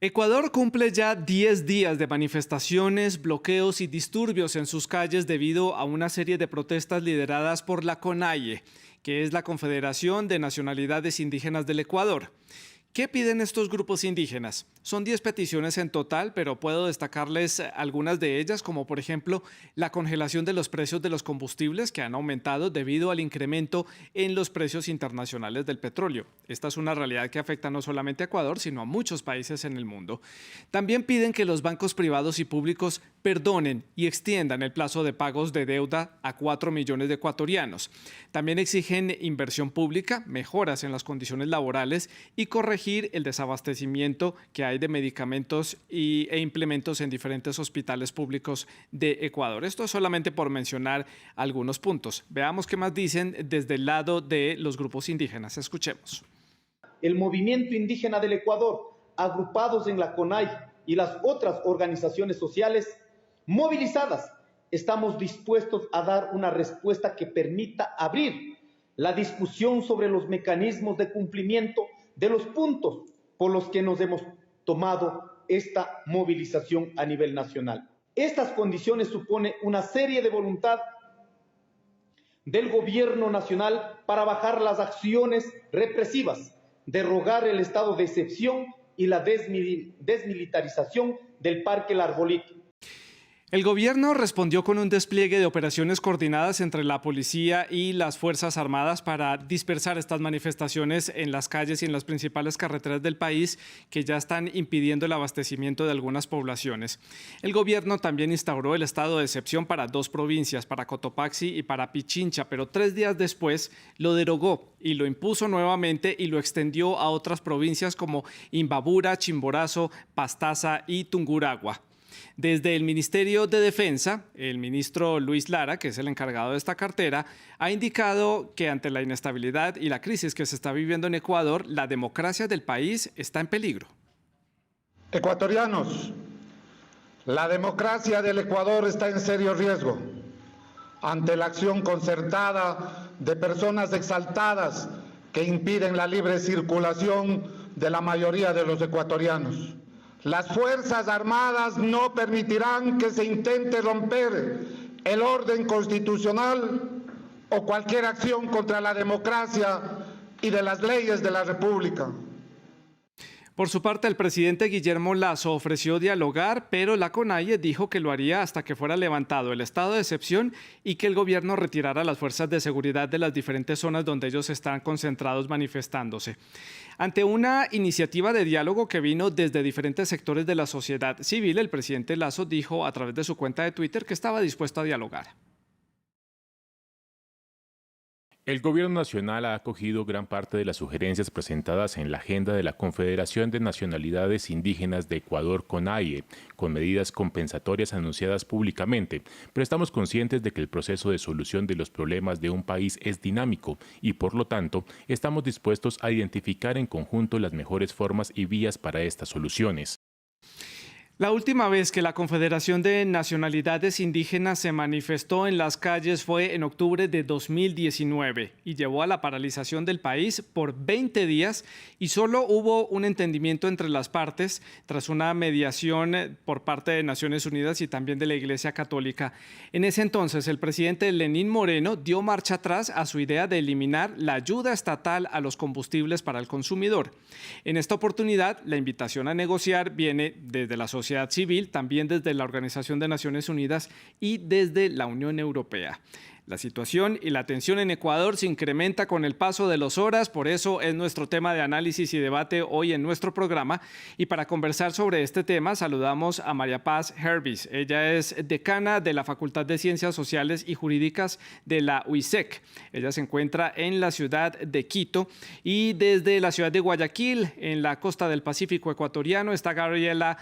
Ecuador cumple ya 10 días de manifestaciones, bloqueos y disturbios en sus calles debido a una serie de protestas lideradas por la CONAIE, que es la Confederación de Nacionalidades Indígenas del Ecuador. ¿Qué piden estos grupos indígenas? Son 10 peticiones en total, pero puedo destacarles algunas de ellas, como por ejemplo la congelación de los precios de los combustibles que han aumentado debido al incremento en los precios internacionales del petróleo. Esta es una realidad que afecta no solamente a Ecuador, sino a muchos países en el mundo. También piden que los bancos privados y públicos perdonen y extiendan el plazo de pagos de deuda a 4 millones de ecuatorianos. También exigen inversión pública, mejoras en las condiciones laborales y corregir el desabastecimiento que hay de medicamentos e implementos en diferentes hospitales públicos de Ecuador. Esto solamente por mencionar algunos puntos. Veamos qué más dicen desde el lado de los grupos indígenas. Escuchemos. El movimiento indígena del Ecuador, agrupados en la CONAIE y las otras organizaciones sociales movilizadas, estamos dispuestos a dar una respuesta que permita abrir la discusión sobre los mecanismos de cumplimiento de los puntos por los que nos hemos tomado esta movilización a nivel nacional. Estas condiciones suponen una serie de voluntad del gobierno nacional para bajar las acciones represivas, derogar el estado de excepción y la desmilitarización del Parque El Arbolito. El gobierno respondió con un despliegue de operaciones coordinadas entre la policía y las Fuerzas Armadas para dispersar estas manifestaciones en las calles y en las principales carreteras del país que ya están impidiendo el abastecimiento de algunas poblaciones. El gobierno también instauró el estado de excepción para 2 provincias, para Cotopaxi y para Pichincha, pero 3 días después lo derogó y lo impuso nuevamente y lo extendió a otras provincias como Imbabura, Chimborazo, Pastaza y Tungurahua. Desde el Ministerio de Defensa, el ministro Luis Lara, que es el encargado de esta cartera, ha indicado que ante la inestabilidad y la crisis que se está viviendo en Ecuador, la democracia del país está en peligro. Ecuatorianos, la democracia del Ecuador está en serio riesgo ante la acción concertada de personas exaltadas que impiden la libre circulación de la mayoría de los ecuatorianos. Las Fuerzas Armadas no permitirán que se intente romper el orden constitucional o cualquier acción contra la democracia y de las leyes de la República. Por su parte, el presidente Guillermo Lasso ofreció dialogar, pero la CONAIE dijo que lo haría hasta que fuera levantado el estado de excepción y que el gobierno retirara las fuerzas de seguridad de las diferentes zonas donde ellos están concentrados manifestándose. Ante una iniciativa de diálogo que vino desde diferentes sectores de la sociedad civil, el presidente Lasso dijo a través de su cuenta de Twitter que estaba dispuesto a dialogar. El Gobierno Nacional ha acogido gran parte de las sugerencias presentadas en la agenda de la Confederación de Nacionalidades Indígenas de Ecuador, CONAIE, con medidas compensatorias anunciadas públicamente, pero estamos conscientes de que el proceso de solución de los problemas de un país es dinámico y, por lo tanto, estamos dispuestos a identificar en conjunto las mejores formas y vías para estas soluciones. La última vez que la Confederación de Nacionalidades Indígenas se manifestó en las calles fue en octubre de 2019 y llevó a la paralización del país por 20 días y solo hubo un entendimiento entre las partes tras una mediación por parte de Naciones Unidas y también de la Iglesia Católica. En ese entonces, el presidente Lenín Moreno dio marcha atrás a su idea de eliminar la ayuda estatal a los combustibles para el consumidor. En esta oportunidad, la invitación a negociar viene desde la sociedad civil, también desde la Organización de Naciones Unidas y desde la Unión Europea. La situación y la tensión en Ecuador se incrementa con el paso de las horas, por eso es nuestro tema de análisis y debate hoy en nuestro programa. Y para conversar sobre este tema saludamos a María Paz Hervis. Ella es decana de la Facultad de Ciencias Sociales y Jurídicas de la UISEC. Ella se encuentra en la ciudad de Quito y desde la ciudad de Guayaquil, en la costa del Pacífico ecuatoriano, está Gabriela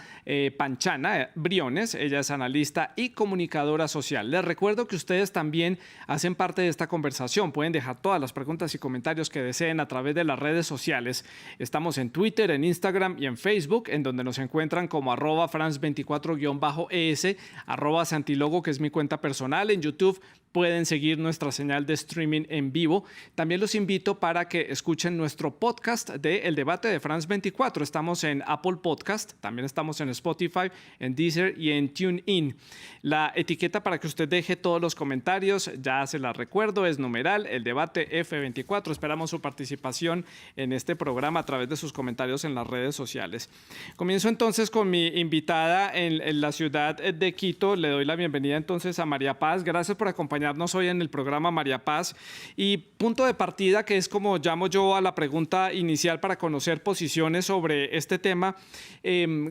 Panchana Briones. Ella es analista y comunicadora social. Les recuerdo que ustedes también hacen parte de esta conversación. Pueden dejar todas las preguntas y comentarios que deseen a través de las redes sociales. Estamos en Twitter, en Instagram y en Facebook, en donde nos encuentran como @France24_ES, @Santilogo, que es mi cuenta personal, en YouTube, pueden seguir nuestra señal de streaming en vivo. También los invito para que escuchen nuestro podcast de El Debate de France 24. Estamos en Apple Podcast, también estamos en Spotify, en Deezer y en TuneIn. La etiqueta para que usted deje todos los comentarios, ya se la recuerdo, es numeral El Debate F24. Esperamos su participación en este programa a través de sus comentarios en las redes sociales. Comienzo entonces con mi invitada en la ciudad de Quito. Le doy la bienvenida entonces a María Paz. Gracias por acompañarnos hoy en el programa, María Paz. Y punto de partida, que es como llamo yo a la pregunta inicial para conocer posiciones sobre este tema.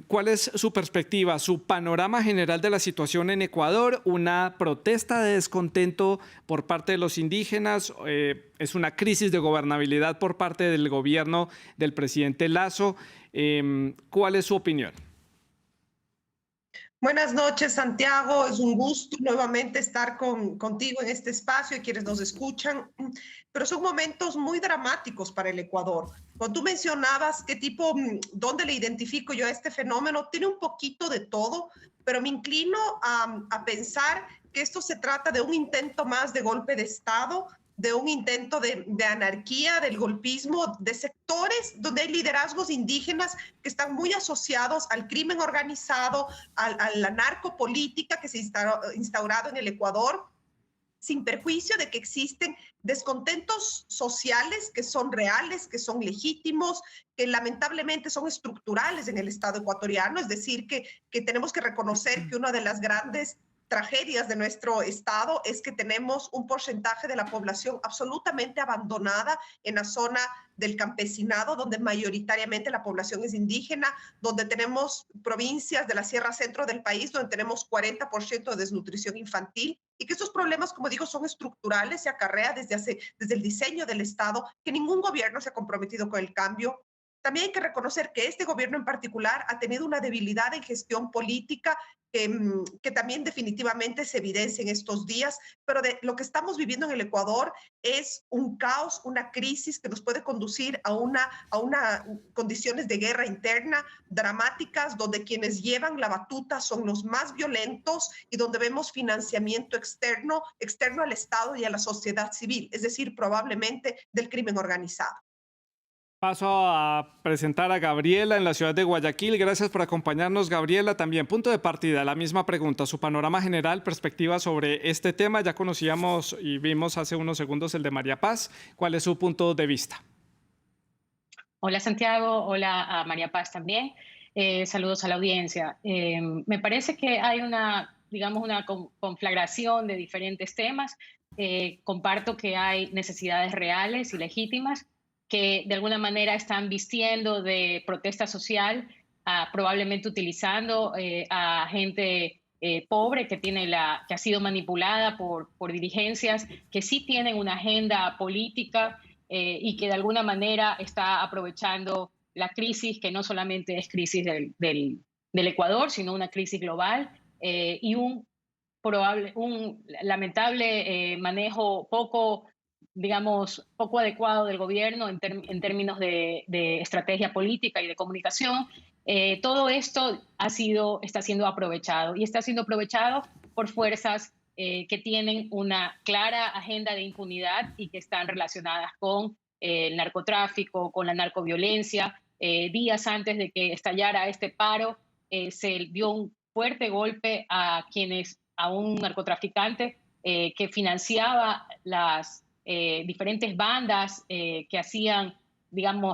¿Cuál es su perspectiva, su panorama general de la situación en Ecuador? ¿Una protesta de descontento por parte de los indígenas? ¿Es una crisis de gobernabilidad por parte del gobierno del presidente Lasso? ¿Cuál es su opinión? Buenas noches, Santiago. Es un gusto nuevamente estar contigo en este espacio y quienes nos escuchan. Pero son momentos muy dramáticos para el Ecuador. Cuando tú mencionabas dónde le identifico yo a este fenómeno, tiene un poquito de todo, pero me inclino a pensar que esto se trata de un intento más de golpe de Estado, de un intento de anarquía, del golpismo, de sectores donde hay liderazgos indígenas que están muy asociados al crimen organizado, a la narcopolítica que se ha instaurado en el Ecuador, sin perjuicio de que existen descontentos sociales que son reales, que son legítimos, que lamentablemente son estructurales en el Estado ecuatoriano. Es decir, que tenemos que reconocer que una de las grandes tragedias de nuestro Estado es que tenemos un porcentaje de la población absolutamente abandonada en la zona del campesinado, donde mayoritariamente la población es indígena, donde tenemos provincias de la Sierra Centro del país, donde tenemos 40% de desnutrición infantil, y que estos problemas, como digo, son estructurales, se acarrea desde el diseño del Estado, que ningún gobierno se ha comprometido con el cambio. También hay que reconocer que este gobierno en particular ha tenido una debilidad en gestión política que también definitivamente se evidencia en estos días, pero lo que estamos viviendo en el Ecuador es un caos, una crisis que nos puede conducir a una condiciones de guerra interna dramáticas, donde quienes llevan la batuta son los más violentos y donde vemos financiamiento externo al Estado y a la sociedad civil, es decir, probablemente del crimen organizado. Paso a presentar a Gabriela en la ciudad de Guayaquil. Gracias por acompañarnos, Gabriela. También punto de partida, la misma pregunta, su panorama general, perspectiva sobre este tema. Ya conocíamos y vimos hace unos segundos el de María Paz. ¿Cuál es su punto de vista? Hola, Santiago. Hola a María Paz también. Saludos a la audiencia. Me parece que hay una conflagración de diferentes temas. Comparto que hay necesidades reales y legítimas que de alguna manera están vistiendo de protesta social, probablemente utilizando a gente pobre que ha sido manipulada por dirigencias que sí tienen una agenda política y que de alguna manera está aprovechando la crisis, que no solamente es crisis del Ecuador, sino una crisis global y un lamentable manejo poco adecuado del gobierno en términos de estrategia política y de comunicación. Todo esto está siendo aprovechado y está siendo aprovechado por fuerzas que tienen una clara agenda de impunidad y que están relacionadas con el narcotráfico, con la narcoviolencia. Días antes de que estallara este paro, se dio un fuerte golpe a un narcotraficante que financiaba las diferentes bandas que hacían,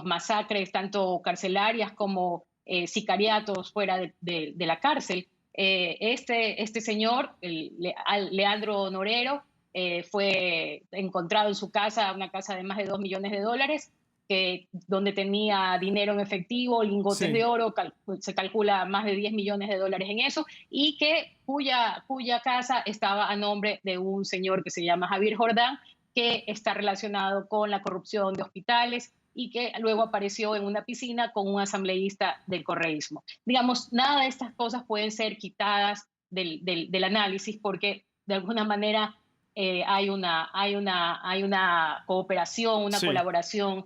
masacres tanto carcelarias como sicariatos fuera de la cárcel. Este señor, Leandro Norero, fue encontrado en su casa, una casa de más de $2 millones, donde tenía dinero en efectivo, lingotes de oro, se calcula más de $10 millones en eso, y cuya casa estaba a nombre de un señor que se llama Javier Jordán, que está relacionado con la corrupción de hospitales y que luego apareció en una piscina con un asambleísta del correísmo. Nada de estas cosas pueden ser quitadas del análisis porque de alguna manera hay una cooperación, una colaboración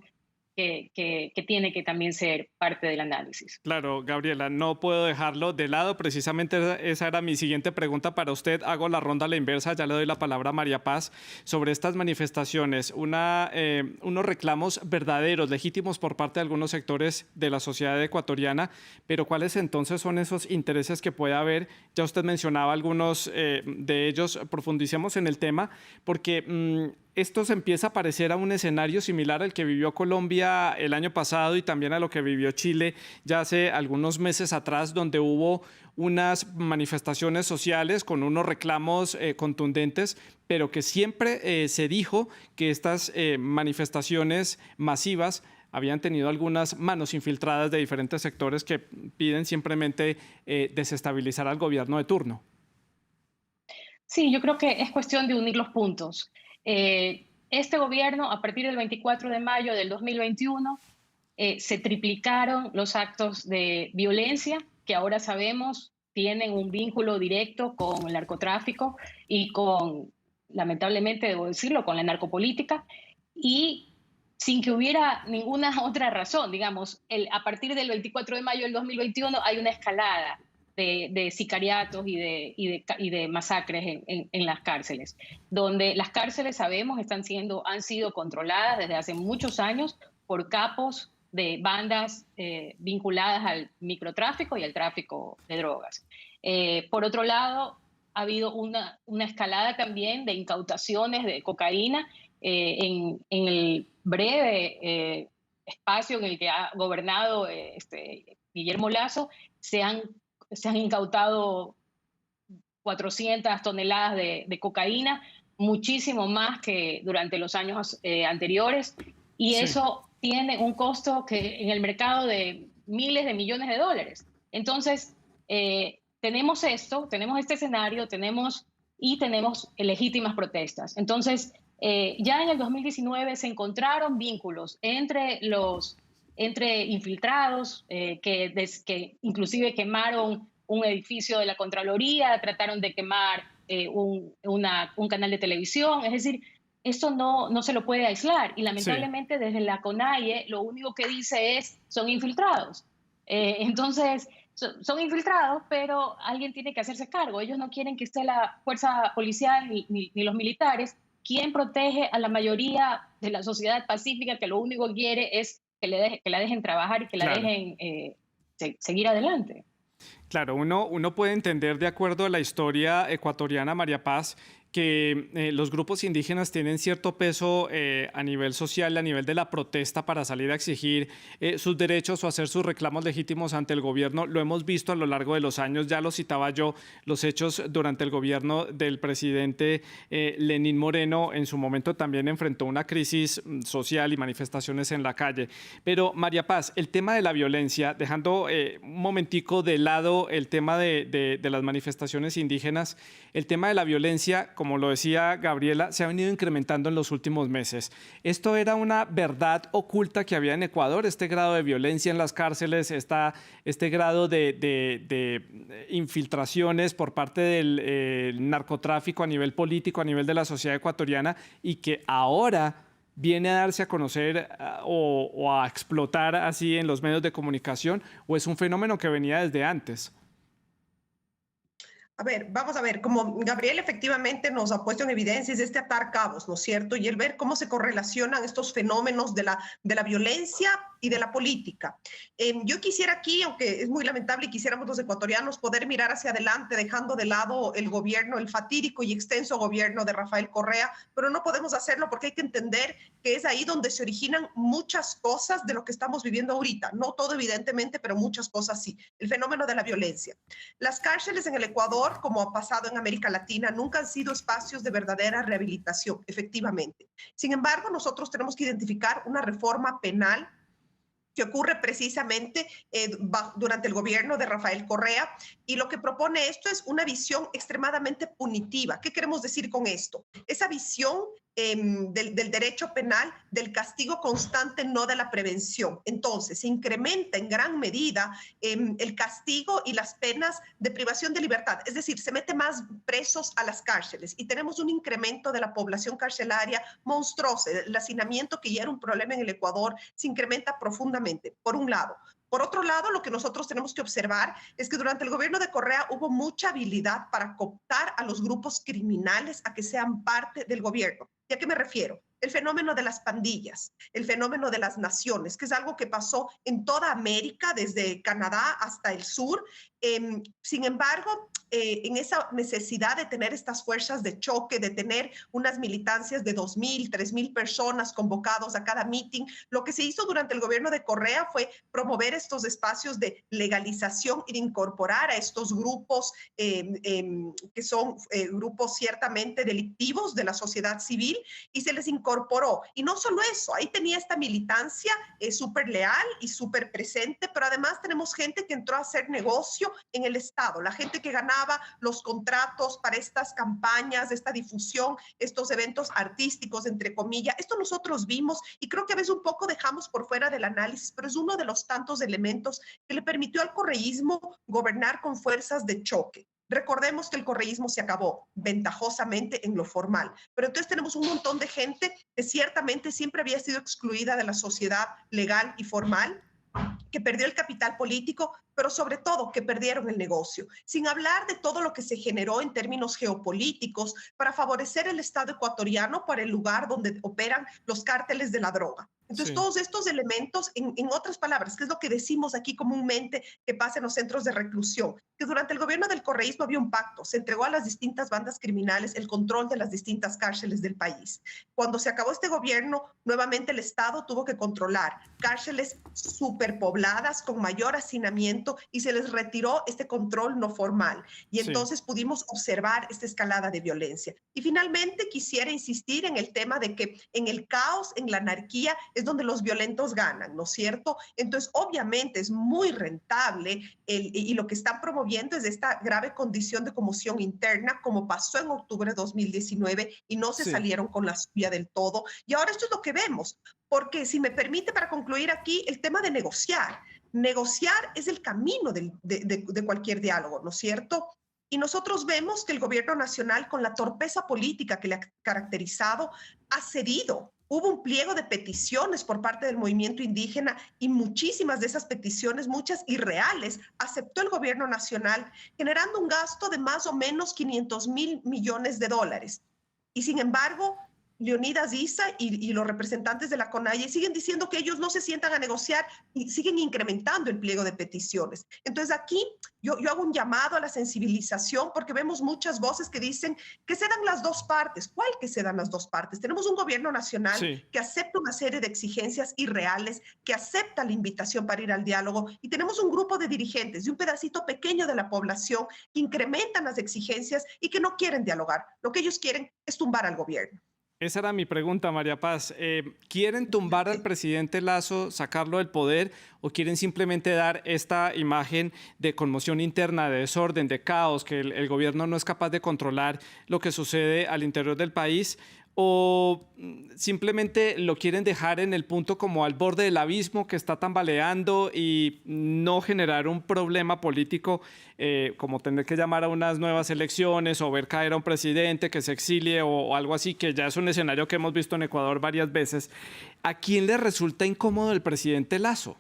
que tiene que también ser parte del análisis. Claro, Gabriela, no puedo dejarlo de lado. Precisamente esa era mi siguiente pregunta para usted. Hago la ronda a la inversa, ya le doy la palabra a María Paz. Sobre estas manifestaciones, unos reclamos verdaderos, legítimos por parte de algunos sectores de la sociedad ecuatoriana, pero ¿cuáles entonces son esos intereses que puede haber? Ya usted mencionaba algunos de ellos, profundicemos en el tema, porque esto se empieza a parecer a un escenario similar al que vivió Colombia el año pasado y también a lo que vivió Chile ya hace algunos meses atrás, donde hubo unas manifestaciones sociales con unos reclamos contundentes, pero que siempre se dijo que estas manifestaciones masivas habían tenido algunas manos infiltradas de diferentes sectores que piden simplemente desestabilizar al gobierno de turno. Sí, yo creo que es cuestión de unir los puntos. Este gobierno, a partir del 24 de mayo del 2021, se triplicaron los actos de violencia que ahora sabemos tienen un vínculo directo con el narcotráfico y con, lamentablemente debo decirlo, con la narcopolítica, y sin que hubiera ninguna otra razón. Digamos, a partir del 24 de mayo del 2021 hay una escalada de sicariatos y de masacres en las cárceles, donde las cárceles, sabemos, han sido controladas desde hace muchos años por capos de bandas vinculadas al microtráfico y al tráfico de drogas. Por otro lado, ha habido una escalada también de incautaciones de cocaína en el breve espacio en el que ha gobernado Guillermo Lasso. Se han incautado 400 toneladas de cocaína, muchísimo más que durante los años anteriores, y sí, eso tiene un costo que en el mercado de miles de millones de dólares. Entonces, tenemos este escenario, tenemos legítimas protestas. Entonces, ya en el 2019 se encontraron vínculos entre infiltrados que inclusive quemaron un edificio de la Contraloría, trataron de quemar un canal de televisión. Es decir, esto no se lo puede aislar, y lamentablemente sí, desde la CONAIE lo único que dice es son infiltrados. Entonces, son infiltrados, pero alguien tiene que hacerse cargo. Ellos no quieren que esté la fuerza policial ni los militares. ¿Quién protege a la mayoría de la sociedad pacífica que lo único que quiere es que la dejen trabajar y que la dejen seguir adelante? Claro, uno puede entender, de acuerdo a la historia ecuatoriana, María Paz, que los grupos indígenas tienen cierto peso a nivel social, a nivel de la protesta para salir a exigir sus derechos o hacer sus reclamos legítimos ante el gobierno. Lo hemos visto a lo largo de los años, ya lo citaba yo, los hechos durante el gobierno del presidente Lenín Moreno. En su momento también enfrentó una crisis social y manifestaciones en la calle. Pero, María Paz, el tema de la violencia, dejando un momentico de lado el tema de las manifestaciones indígenas, el tema de la violencia, como lo decía Gabriela, se ha venido incrementando en los últimos meses. ¿Esto era una verdad oculta que había en Ecuador, este grado de violencia en las cárceles, este grado de infiltraciones por parte del narcotráfico a nivel político, a nivel de la sociedad ecuatoriana, y que ahora viene a darse a conocer o a explotar así en los medios de comunicación, o es un fenómeno que venía desde antes? A ver, vamos a ver, como Gabriel efectivamente nos ha puesto en evidencia, es atar cabos, ¿no es cierto? Y el ver cómo se correlacionan estos fenómenos de la violencia y de la política. Yo quisiera aquí, aunque es muy lamentable y quisiéramos los ecuatorianos poder mirar hacia adelante, dejando de lado el gobierno, el fatídico y extenso gobierno de Rafael Correa, pero no podemos hacerlo porque hay que entender que es ahí donde se originan muchas cosas de lo que estamos viviendo ahorita. No todo, evidentemente, pero muchas cosas sí. El fenómeno de la violencia. Las cárceles en el Ecuador, como ha pasado en América Latina, nunca han sido espacios de verdadera rehabilitación, efectivamente. Sin embargo, nosotros tenemos que identificar una reforma penal que ocurre precisamente durante el gobierno de Rafael Correa, y lo que propone esto es una visión extremadamente punitiva. ¿Qué queremos decir con esto? Esa visión del derecho penal, del castigo constante, no de la prevención. Entonces, se incrementa en gran medida el castigo y las penas de privación de libertad. Es decir, se mete más presos a las cárceles y tenemos un incremento de la población carcelaria monstruoso. El hacinamiento, que ya era un problema en el Ecuador, se incrementa profundamente, por un lado. Por otro lado, lo que nosotros tenemos que observar es que durante el gobierno de Correa hubo mucha habilidad para cooptar a los grupos criminales a que sean parte del gobierno. ¿Y a qué me refiero? El fenómeno de las pandillas, el fenómeno de las naciones, que es algo que pasó en toda América, desde Canadá hasta el sur. Sin embargo, en esa necesidad de tener estas fuerzas de choque, de tener unas militancias de 2.000, 3.000 personas convocados a cada meeting, lo que se hizo durante el gobierno de Correa fue promover estos espacios de legalización y de incorporar a estos grupos que son grupos ciertamente delictivos de la sociedad civil, y se les incorporó. Y no solo eso, ahí tenía esta militancia súper leal y súper presente, pero además tenemos gente que entró a hacer negocio en el Estado, la gente que ganaba los contratos para estas campañas, esta difusión, estos eventos artísticos, entre comillas. Esto nosotros vimos y creo que a veces un poco dejamos por fuera del análisis, pero es uno de los tantos elementos que le permitió al correísmo gobernar con fuerzas de choque. Recordemos que el correísmo se acabó ventajosamente en lo formal, pero entonces tenemos un montón de gente que ciertamente siempre había sido excluida de la sociedad legal y formal, que perdió el capital político, pero sobre todo que perdieron el negocio, sin hablar de todo lo que se generó en términos geopolíticos para favorecer el Estado ecuatoriano para el lugar donde operan los cárteles de la droga. Entonces, todos estos elementos, en otras palabras, que es lo que decimos aquí comúnmente que pasa en los centros de reclusión, que durante el gobierno del correísmo había un pacto, se entregó a las distintas bandas criminales el control de las distintas cárceles del país. Cuando se acabó este gobierno, nuevamente el Estado tuvo que controlar cárceles superpobladas con mayor hacinamiento y se les retiró este control no formal. Y entonces pudimos observar esta escalada de violencia. Y finalmente quisiera insistir en el tema de que en el caos, en la anarquía, es donde los violentos ganan, ¿no es cierto? Entonces, obviamente es muy rentable y lo que están promoviendo es esta grave condición de conmoción interna, como pasó en octubre de 2019 y no se salieron con la suya del todo. Y ahora esto es lo que vemos, porque si me permite para concluir aquí, el tema de negociar. Negociar es el camino de cualquier diálogo, ¿no es cierto? Y nosotros vemos que el gobierno nacional, con la torpeza política que le ha caracterizado, ha cedido. Hubo un pliego de peticiones por parte del movimiento indígena y muchísimas de esas peticiones, muchas irreales, aceptó el gobierno nacional, generando un gasto de más o menos 500.000 millones de dólares. Y sin embargo, Leonidas Issa y los representantes de la CONAIE siguen diciendo que ellos no se sientan a negociar y siguen incrementando el pliego de peticiones. Entonces aquí yo hago un llamado a la sensibilización, porque vemos muchas voces que dicen que se dan las dos partes. ¿Cuál que se dan las dos partes? Tenemos un gobierno nacional que acepta una serie de exigencias irreales, que acepta la invitación para ir al diálogo, y tenemos un grupo de dirigentes de un pedacito pequeño de la población que incrementan las exigencias y que no quieren dialogar. Lo que ellos quieren es tumbar al gobierno. Esa era mi pregunta, María Paz. ¿Quieren tumbar al presidente Lasso, sacarlo del poder, o quieren simplemente dar esta imagen de conmoción interna, de desorden, de caos, que el gobierno no es capaz de controlar lo que sucede al interior del país? ¿O simplemente lo quieren dejar en el punto como al borde del abismo, que está tambaleando, y no generar un problema político como tener que llamar a unas nuevas elecciones o ver caer a un presidente que se exilie o algo así, que ya es un escenario que hemos visto en Ecuador varias veces? ¿A quién le resulta incómodo el presidente Lasso?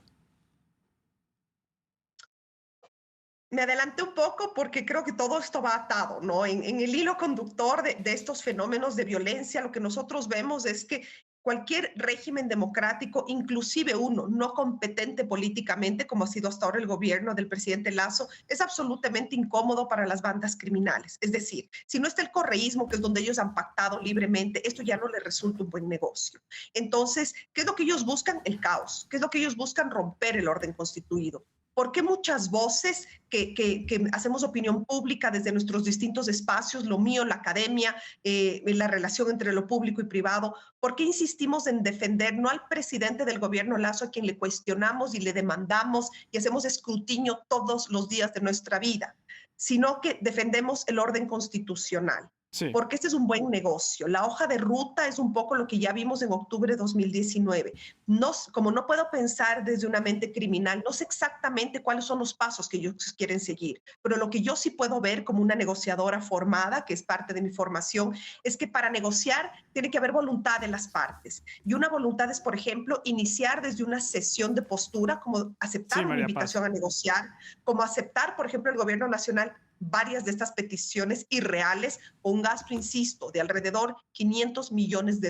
Me adelanté un poco porque creo que todo esto va atado, ¿no? En el hilo conductor de estos fenómenos de violencia, lo que nosotros vemos es que cualquier régimen democrático, inclusive uno no competente políticamente, como ha sido hasta ahora el gobierno del presidente Lasso, es absolutamente incómodo para las bandas criminales. Es decir, si no está el correísmo, que es donde ellos han pactado libremente, esto ya no les resulta un buen negocio. Entonces, ¿qué es lo que ellos buscan? El caos. ¿Qué es lo que ellos buscan? Romper el orden constituido. ¿Por qué muchas voces que hacemos opinión pública desde nuestros distintos espacios, lo mío, la academia, la relación entre lo público y privado, por qué insistimos en defender no al presidente del gobierno Lasso, a quien le cuestionamos y le demandamos y hacemos escrutinio todos los días de nuestra vida, sino que defendemos el orden constitucional? Sí, porque este es un buen negocio. La hoja de ruta es un poco lo que ya vimos en octubre de 2019. No, como no puedo pensar desde una mente criminal, no sé exactamente cuáles son los pasos que ellos quieren seguir, pero lo que yo sí puedo ver como una negociadora formada, que es parte de mi formación, es que para negociar tiene que haber voluntad de las partes. Y una voluntad es, por ejemplo, iniciar desde una sesión de postura, como sí, aceptar una María invitación Paz. a negociar, como aceptar, por ejemplo, el gobierno nacional varias de estas peticiones irreales, con un gasto, insisto, de alrededor $500 millones.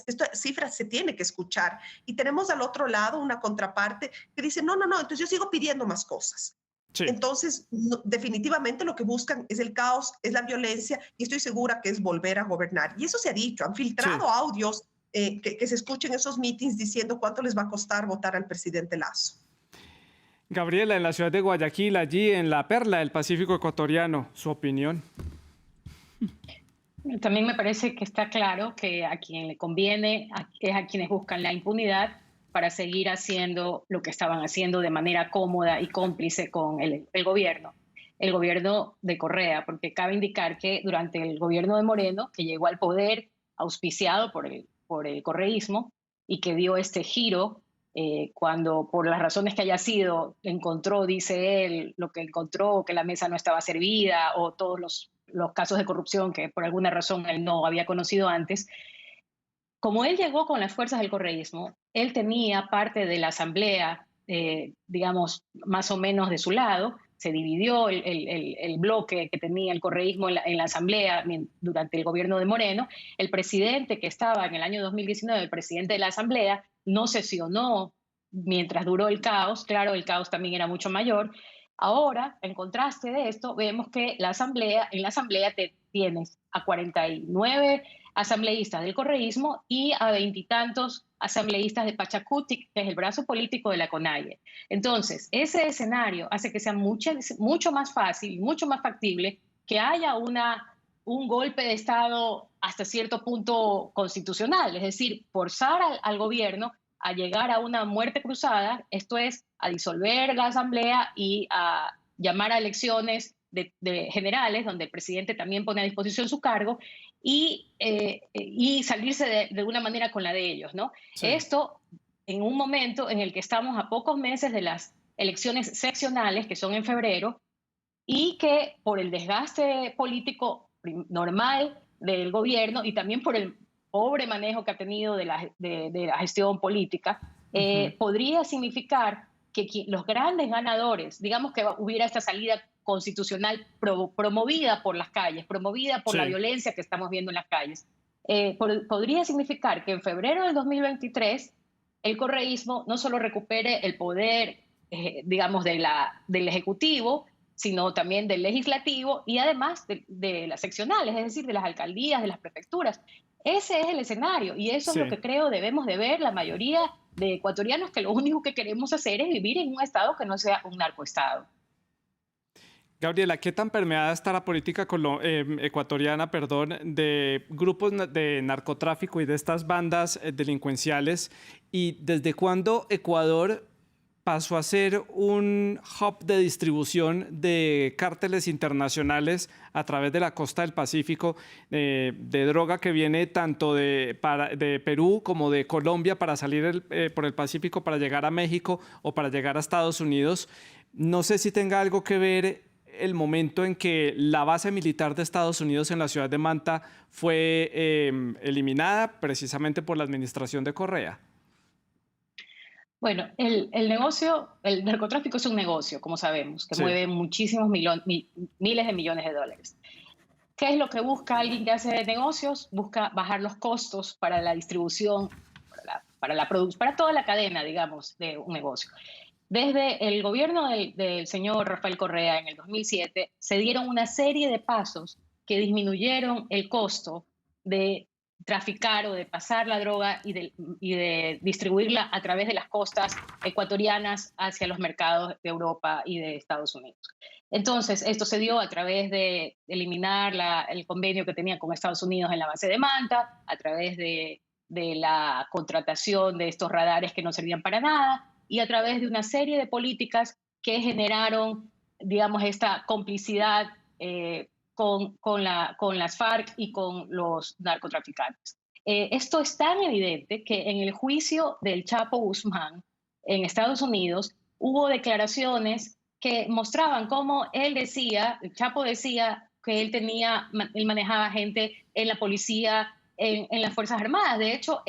Esta cifra se tiene que escuchar. Y tenemos al otro lado una contraparte que dice, no, entonces yo sigo pidiendo más cosas. Sí, Entonces, no, definitivamente lo que buscan es el caos, es la violencia, y estoy segura que es volver a gobernar. Y eso se ha dicho, han sí. filtrado audios que se escuchen esos meetings diciendo cuánto les va a costar votar al presidente Lazo. Gabriela, en la ciudad de Guayaquil, allí en la perla del Pacífico ecuatoriano, su opinión. También me parece que está claro que a quien le conviene es a quienes buscan la impunidad para seguir haciendo lo que estaban haciendo de manera cómoda y cómplice con el gobierno de Correa, porque cabe indicar que durante el gobierno de Moreno, que llegó al poder auspiciado por el correísmo y que dio este giro, cuando por las razones que haya sido, encontró, dice él, lo que encontró, que la mesa no estaba servida o todos los casos de corrupción que por alguna razón él no había conocido antes. Como él llegó con las fuerzas del correísmo, él tenía parte de la asamblea, digamos, más o menos de su lado. Se dividió el bloque que tenía el correísmo en la asamblea durante el gobierno de Moreno. El presidente que estaba en el año 2019, el presidente de la asamblea, no sesionó mientras duró el caos. Claro, el caos también era mucho mayor. Ahora, en contraste de esto, vemos que en la asamblea tienes a 49 asambleístas del correísmo y a veintitantos asambleístas de Pachacutic, que es el brazo político de la CONAIE. Entonces, ese escenario hace que sea mucho más fácil, mucho más factible que haya un golpe de Estado hasta cierto punto constitucional, es decir, forzar al gobierno a llegar a una muerte cruzada, esto es, a disolver la asamblea y a llamar a elecciones de generales, donde el presidente también pone a disposición su cargo, y salirse de una manera con la de ellos, ¿no? Sí. Esto en un momento en el que estamos a pocos meses de las elecciones seccionales, que son en febrero, y que por el desgaste político normal del gobierno y también por el pobre manejo que ha tenido de la gestión política, podría significar que los grandes ganadores, digamos que hubiera esta salida constitucional promovida por las calles, promovida por la Sí. violencia que estamos viendo en las calles, podría significar que en febrero del 2023 el correísmo no solo recupere el poder, digamos, del Ejecutivo, sino también del Legislativo y además de las seccionales, es decir, de las alcaldías, de las prefecturas. Ese es el escenario y eso es lo Sí. que creo debemos de ver la mayoría de ecuatorianos, que lo único que queremos hacer es vivir en un estado que no sea un narcoestado. Gabriela, ¿qué tan permeada está la política ecuatoriana, de grupos de narcotráfico y de estas bandas delincuenciales? ¿Y desde cuándo Ecuador pasó a ser un hub de distribución de cárteles internacionales a través de la costa del Pacífico, de droga que viene tanto de Perú como de Colombia para salir por el Pacífico para llegar a México o para llegar a Estados Unidos? No sé si tenga algo que ver el momento en que la base militar de Estados Unidos en la ciudad de Manta fue eliminada precisamente por la administración de Correa. Bueno, el narcotráfico es un negocio, como sabemos, que Sí, mueve muchísimos miles de millones de dólares. ¿Qué es lo que busca alguien que hace negocios? Busca bajar los costos para la distribución, para toda la cadena, digamos, de un negocio. Desde el gobierno del señor Rafael Correa en el 2007 se dieron una serie de pasos que disminuyeron el costo de traficar o de pasar la droga y de distribuirla a través de las costas ecuatorianas hacia los mercados de Europa y de Estados Unidos. Entonces, esto se dio a través de eliminar el convenio que tenía con Estados Unidos en la base de Manta, a través de la contratación de estos radares que no servían para nada, y a través de una serie de políticas que generaron, digamos, esta complicidad con las FARC y con los narcotraficantes. Esto es tan evidente que en el juicio del Chapo Guzmán en Estados Unidos hubo declaraciones que mostraban cómo el Chapo decía que él manejaba gente en la policía, en las Fuerzas Armadas. De hecho,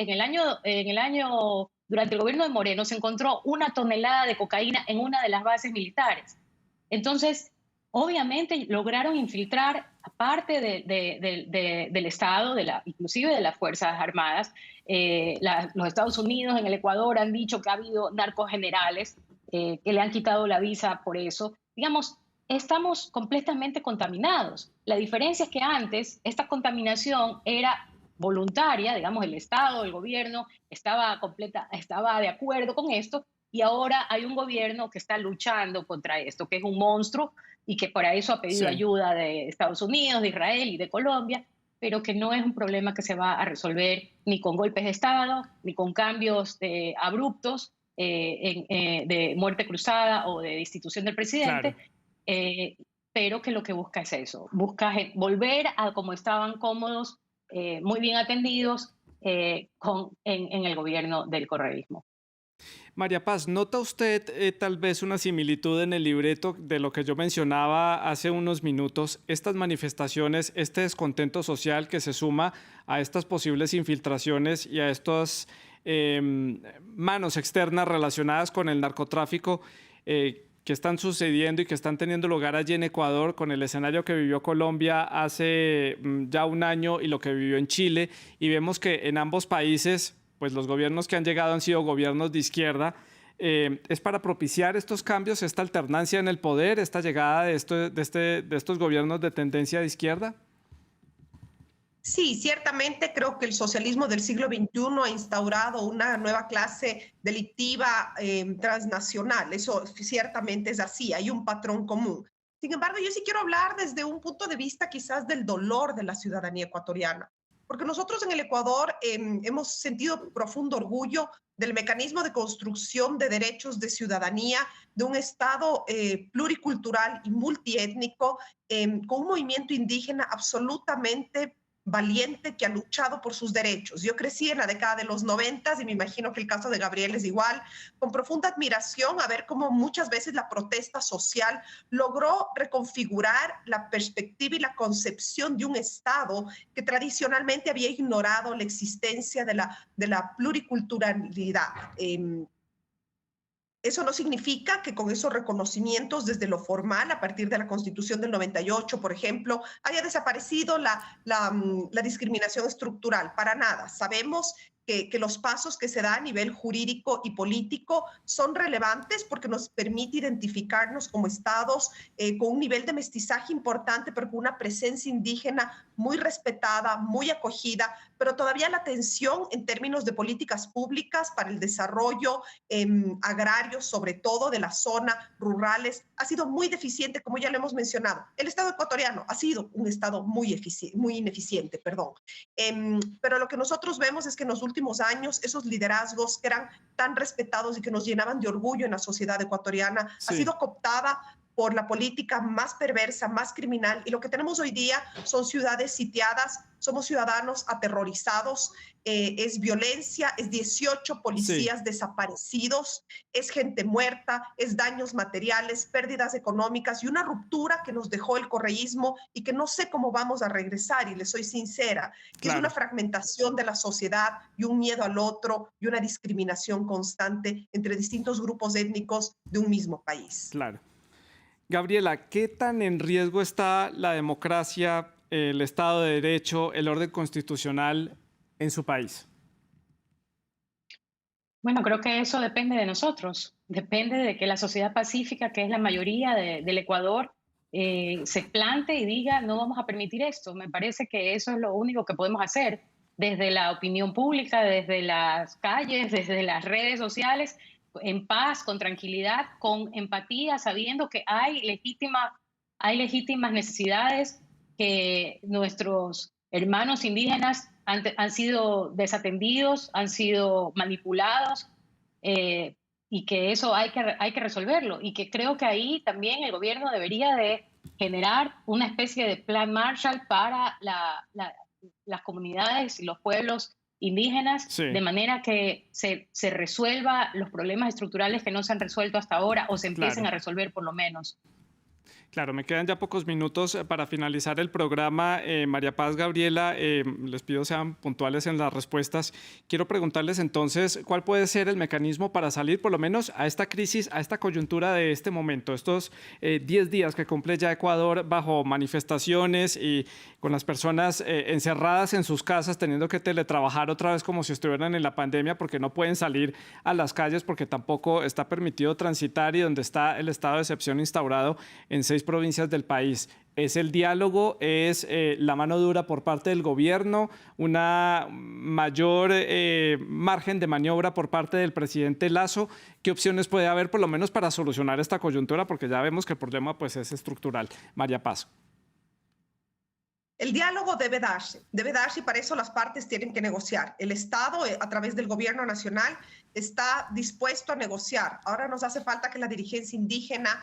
durante el gobierno de Moreno se encontró 1 tonelada de cocaína en una de las bases militares. Entonces, obviamente lograron infiltrar, aparte del Estado, inclusive de las Fuerzas Armadas. Los Estados Unidos en el Ecuador han dicho que ha habido narcogenerales que le han quitado la visa por eso. Digamos, estamos completamente contaminados. La diferencia es que antes esta contaminación era voluntaria, digamos, el Estado, el gobierno estaba de acuerdo con esto, y ahora hay un gobierno que está luchando contra esto, que es un monstruo y que para eso ha pedido ayuda de Estados Unidos, de Israel y de Colombia, pero que no es un problema que se va a resolver ni con golpes de Estado, ni con cambios abruptos de muerte cruzada o de destitución del presidente, pero que lo que busca es eso, busca volver a como estaban cómodos, muy bien atendidos en el gobierno del correísmo. María Paz, ¿nota usted tal vez una similitud en el libreto de lo que yo mencionaba hace unos minutos? Estas manifestaciones, este descontento social que se suma a estas posibles infiltraciones y a estas manos externas relacionadas con el narcotráfico que están sucediendo y que están teniendo lugar allí en Ecuador, con el escenario que vivió Colombia hace ya un año y lo que vivió en Chile, y vemos que en ambos países pues los gobiernos que han llegado han sido gobiernos de izquierda. ¿Es para propiciar estos cambios, esta alternancia en el poder, esta llegada de estos gobiernos de tendencia de izquierda? Sí, ciertamente creo que el socialismo del siglo XXI ha instaurado una nueva clase delictiva transnacional. Eso ciertamente es así, hay un patrón común. Sin embargo, yo sí quiero hablar desde un punto de vista quizás del dolor de la ciudadanía ecuatoriana. Porque nosotros en el Ecuador hemos sentido profundo orgullo del mecanismo de construcción de derechos de ciudadanía, de un Estado pluricultural y multiétnico, con un movimiento indígena absolutamente valiente que ha luchado por sus derechos. Yo crecí en la década de los 90 y me imagino que el caso de Gabriel es igual, con profunda admiración a ver cómo muchas veces la protesta social logró reconfigurar la perspectiva y la concepción de un Estado que tradicionalmente había ignorado la existencia de la pluriculturalidad. Eso no significa que con esos reconocimientos desde lo formal, a partir de la Constitución del 98, por ejemplo, haya desaparecido la discriminación estructural. Para nada. Sabemos que los pasos que se da a nivel jurídico y político son relevantes porque nos permite identificarnos como estados con un nivel de mestizaje importante, pero con una presencia indígena muy respetada, muy acogida, pero todavía la tensión en términos de políticas públicas para el desarrollo agrario, sobre todo de las zonas rurales, ha sido muy deficiente, como ya lo hemos mencionado. El Estado ecuatoriano ha sido un Estado muy ineficiente, pero lo que nosotros vemos es que en los últimos años esos liderazgos que eran tan respetados y que nos llenaban de orgullo en la sociedad ecuatoriana ha sido cooptada por la política más perversa, más criminal, y lo que tenemos hoy día son ciudades sitiadas, somos ciudadanos aterrorizados, es violencia, es 18 policías desaparecidos, es gente muerta, es daños materiales, pérdidas económicas y una ruptura que nos dejó el correísmo y que no sé cómo vamos a regresar, y les soy sincera, que es una fragmentación de la sociedad y un miedo al otro y una discriminación constante entre distintos grupos étnicos de un mismo país. Claro. Gabriela, ¿qué tan en riesgo está la democracia, el Estado de Derecho, el orden constitucional en su país? Bueno, creo que eso depende de nosotros. Depende de que la sociedad pacífica, que es la mayoría del Ecuador, se plante y diga, no vamos a permitir esto. Me parece que eso es lo único que podemos hacer desde la opinión pública, desde las calles, desde las redes sociales, en paz, con tranquilidad, con empatía, sabiendo que hay legítimas necesidades, que nuestros hermanos indígenas han sido desatendidos, han sido manipulados, y que eso hay que resolverlo. Y que creo que ahí también el gobierno debería de generar una especie de plan Marshall para las comunidades y los pueblos indígenas, Sí. de manera que se resuelva los problemas estructurales que no se han resuelto hasta ahora o se empiecen Claro. a resolver por lo menos. Claro, me quedan ya pocos minutos para finalizar el programa. María Paz, Gabriela, les pido sean puntuales en las respuestas. Quiero preguntarles entonces cuál puede ser el mecanismo para salir por lo menos a esta crisis, a esta coyuntura de este momento, estos 10 días que cumple ya Ecuador bajo manifestaciones y con las personas encerradas en sus casas, teniendo que teletrabajar otra vez como si estuvieran en la pandemia porque no pueden salir a las calles porque tampoco está permitido transitar y donde está el estado de excepción instaurado en 6 provincias del país. ¿Es el diálogo? ¿Es la mano dura por parte del gobierno? ¿Una mayor margen de maniobra por parte del presidente Lasso? ¿Qué opciones puede haber por lo menos para solucionar esta coyuntura? Porque ya vemos que el problema pues, es estructural. María Paz. El diálogo debe darse y para eso las partes tienen que negociar. El Estado, a través del gobierno nacional, está dispuesto a negociar. Ahora nos hace falta que la dirigencia indígena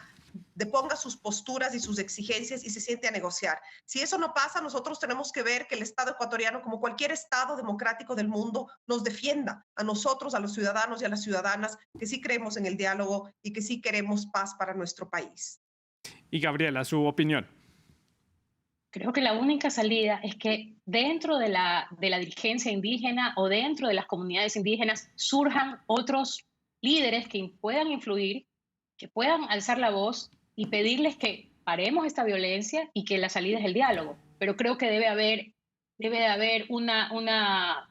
deponga sus posturas y sus exigencias y se siente a negociar. Si eso no pasa, nosotros tenemos que ver que el Estado ecuatoriano, como cualquier Estado democrático del mundo, nos defienda a nosotros, a los ciudadanos y a las ciudadanas que sí creemos en el diálogo y que sí queremos paz para nuestro país. Y Gabriela, su opinión. Creo que la única salida es que dentro de la dirigencia indígena o dentro de las comunidades indígenas surjan otros líderes que puedan influir, que puedan alzar la voz y pedirles que paremos esta violencia y que la salida es el diálogo. Pero creo que debe haber una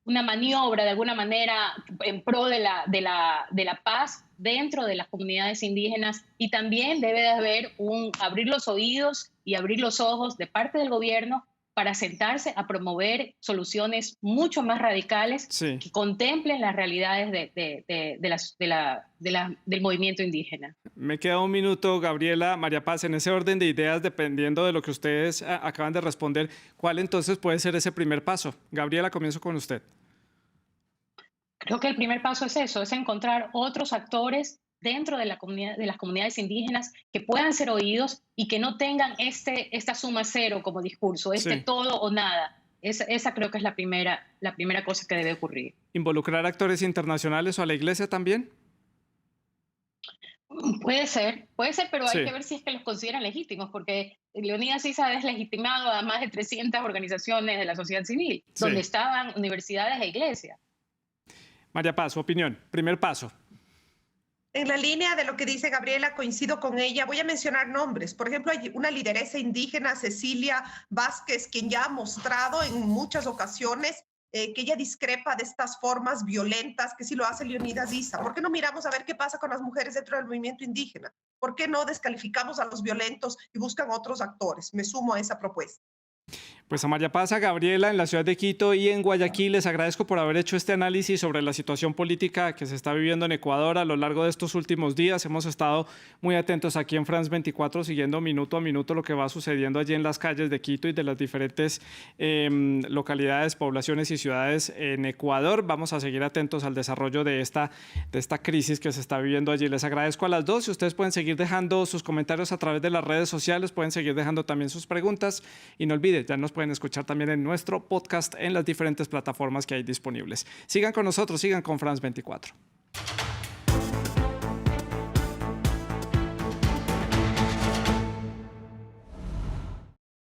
maniobra de alguna manera en pro de la paz dentro de las comunidades indígenas y también debe de haber abrir los oídos y abrir los ojos de parte del gobierno para sentarse a promover soluciones mucho más radicales Sí. que contemplen las realidades del movimiento indígena. Me queda un minuto, Gabriela, María Paz, en ese orden de ideas, dependiendo de lo que ustedes acaban de responder, ¿cuál entonces puede ser ese primer paso? Gabriela, comienzo con usted. Creo que el primer paso es eso, es encontrar otros actores dentro de las comunidades indígenas que puedan ser oídos y que no tengan esta suma cero como discurso, Sí. todo o nada. Esa creo que es la primera cosa que debe ocurrir. ¿Involucrar actores internacionales o a la iglesia también? Puede ser, pero Sí. hay que ver si es que los consideran legítimos, porque Leonidas Issa ha deslegitimado a más de 300 organizaciones de la sociedad civil, Sí. donde estaban universidades e iglesias. María Paz, su opinión. Primer paso. En la línea de lo que dice Gabriela, coincido con ella. Voy a mencionar nombres. Por ejemplo, hay una lideresa indígena, Cecilia Vázquez, quien ya ha mostrado en muchas ocasiones que ella discrepa de estas formas violentas, que sí lo hace Leonidas Issa. ¿Por qué no miramos a ver qué pasa con las mujeres dentro del movimiento indígena? ¿Por qué no descalificamos a los violentos y buscan otros actores? Me sumo a esa propuesta. Pues a María Paz, a Gabriela en la ciudad de Quito y en Guayaquil les agradezco por haber hecho este análisis sobre la situación política que se está viviendo en Ecuador a lo largo de estos últimos días. Hemos estado muy atentos aquí en France 24 siguiendo minuto a minuto lo que va sucediendo allí en las calles de Quito y de las diferentes localidades, poblaciones y ciudades en Ecuador. Vamos a seguir atentos al desarrollo de esta crisis que se está viviendo allí. Les agradezco a las dos y ustedes pueden seguir dejando sus comentarios a través de las redes sociales, pueden seguir dejando también sus preguntas y no olviden, ya nos pueden escuchar también en nuestro podcast en las diferentes plataformas que hay disponibles. Sigan con nosotros, sigan con France 24.